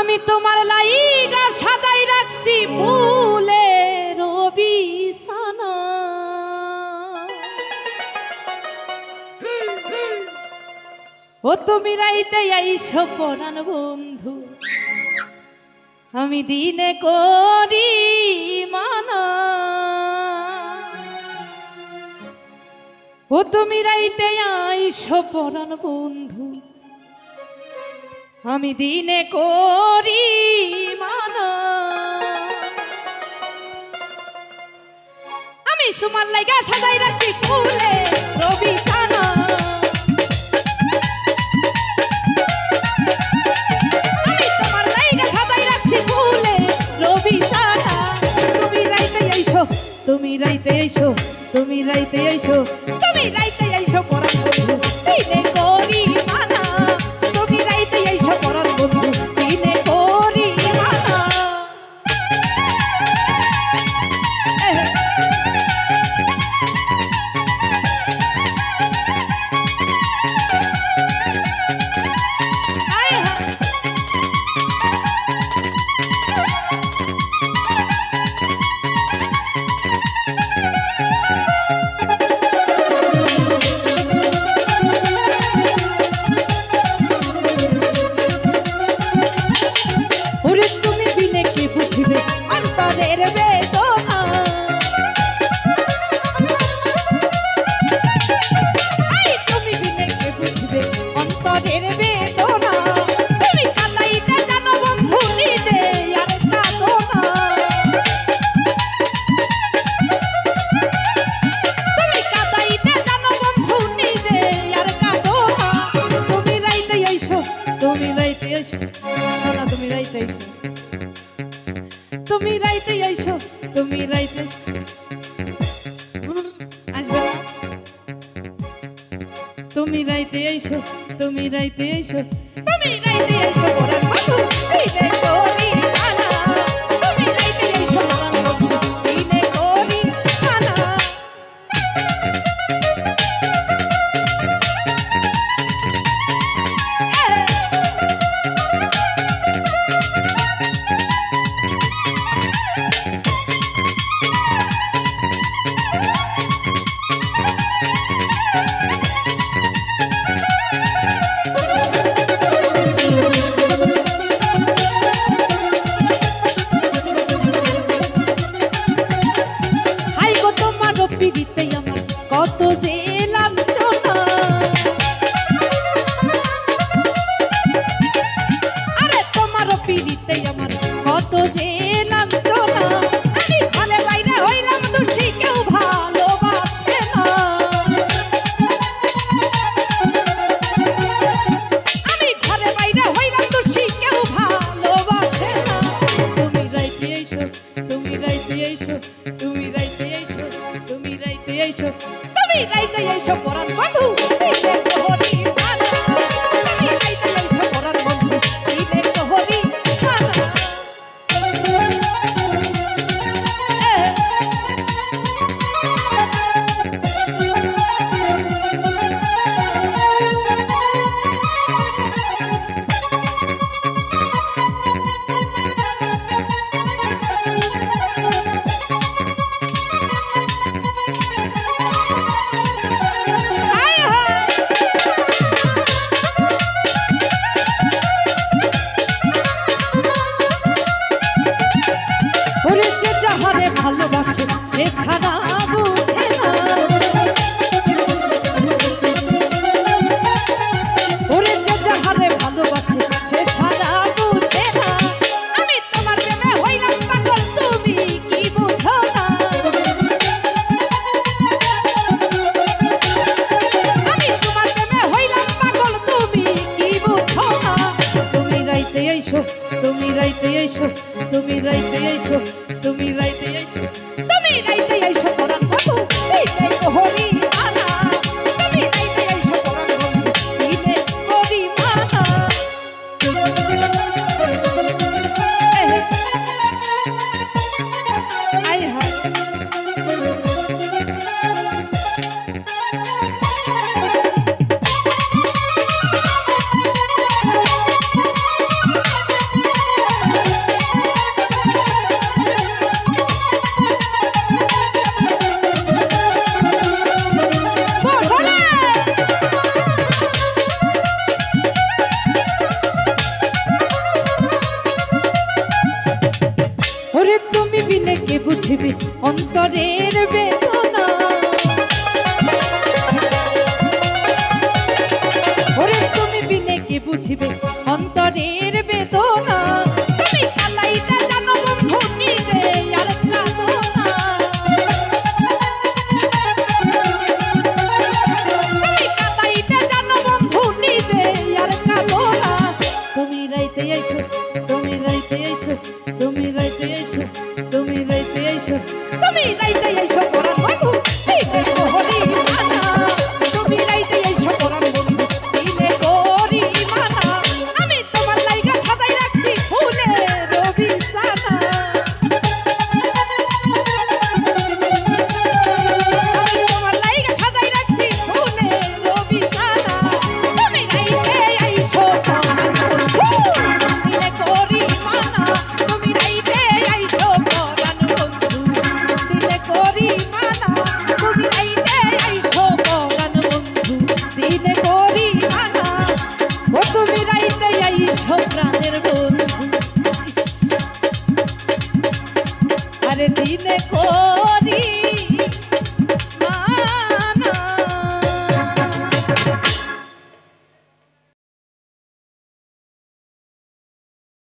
আমি তোমার লাইগা সাজাই রাখছি ফুলের বিছানা। ও তুমি রাইতে আইসো পরাণ বন্ধু, আমি দিনে করি মানা। ও তুমি রাইতে আইসো পরাণ বন্ধু, আমি দিনে করি মানা। আমি সুমার লাইগা সাজাই রাখছি ফুলে বিছানা। আমি তোমার লাইগা সাজাই রাখছি ফুলে বিছানা। তুমি রাইতে আইসো, তুমি রাইতে আইসো, তুমি রাইতে আইসো, তুমি রাইতে আইসো পরাণ বন্ধু, দিনে করি মানা। তুমি রাইতে আইসো পরাণ বন্ধু, দিনে করি মানা। তুমি রাইতে আইসো, তুমি রাইতে আসবে না। তুমি রাইতে আইসো, তুমি রাইতে আইসো, তুমি রাইতে আইসো পরাণ বন্ধু, দিনে করি মানা। তুমি রাইতে আইসো পরাণ বন্ধু, দিনে করি মানা। কত যে লাঞ্ছনা, আরে তোমার পিড়িতে আমার কত যে লাঞ্ছনা। আমি ঘরে বাইরে হইলাম দোষী, কেউ ভালোবাসে না। আমি ঘরে বাইরে হইলাম দোষী, কেউ ভালোবাসে না। তুমি রাইতে আইসো, তুমি রাইতে আইসো, তুমি রাইতে আইসো, তুমি রাইতে আইসো, তুমি রাইতে আইসো পরাণ বন্ধু, দিনে করি মানা। তুমি রাইতে আইসো পরাণ বন্ধু, দিনে করি মানা। ভালোবাসে সে ছাড়া বুঝে না, ওরে যে যাহারে ভালোবাসে সে ছাড়া বুঝে না। আমি তোমার প্রেমে হইলাম পাগল, তুমি কি বুঝো না। আমি তোমার প্রেমে হইলাম পাগল, তুমি কি বুঝো না। তুমি রাইতে আইসো, তুমি রাইতে আইসো, তুমি রাইতে আইসো, তুমি রাইতে আইসো, তুমি রাইতে আইসো পরাণ বন্ধু, দিনে করি মানা। তুমি রাইতে আইসো পরাণ বন্ধু, দিনে করি মানা। আয় হায় বুঝিবে অন্তরের বেদনা ওরে তুমি বিনে কে বুঝিবে অন্তরের বেদনা তুমি কালাইটা জানো বন্ধু নিজে আর কাঁদো না তুমি কালাইটা জানো বন্ধু নিজে আর কাঁদো না তুমি রাইতে আইসো তুমি রাইতে আইসো তুমি রাইতে আইসো তুমি রাইতে আইসো তুমি রাইতে আইসো পরাণ বন্ধু দিনে করি মানা তুমি রাইতে আইসো পরাণ বন্ধু দিনে করি মানা আমি তোমার লাইগা সাজাই রাখছি ফুলের বিছানা আমি তোমার লাইগা সাজাই রাখছি ফুলের বিছানা তুমি রাইতে আইসো পরাণ বন্ধু দিনে করি মানা তুমি রাইতে আইসো পরাণ বন্ধু দিনে করি মানা তুমি রাইতে আইসো পরাণ বন্ধু দিনে করি মানা ও তুমি রাইতে আইসো প্রাণের বন্ধু ইস, আরে দিনে করি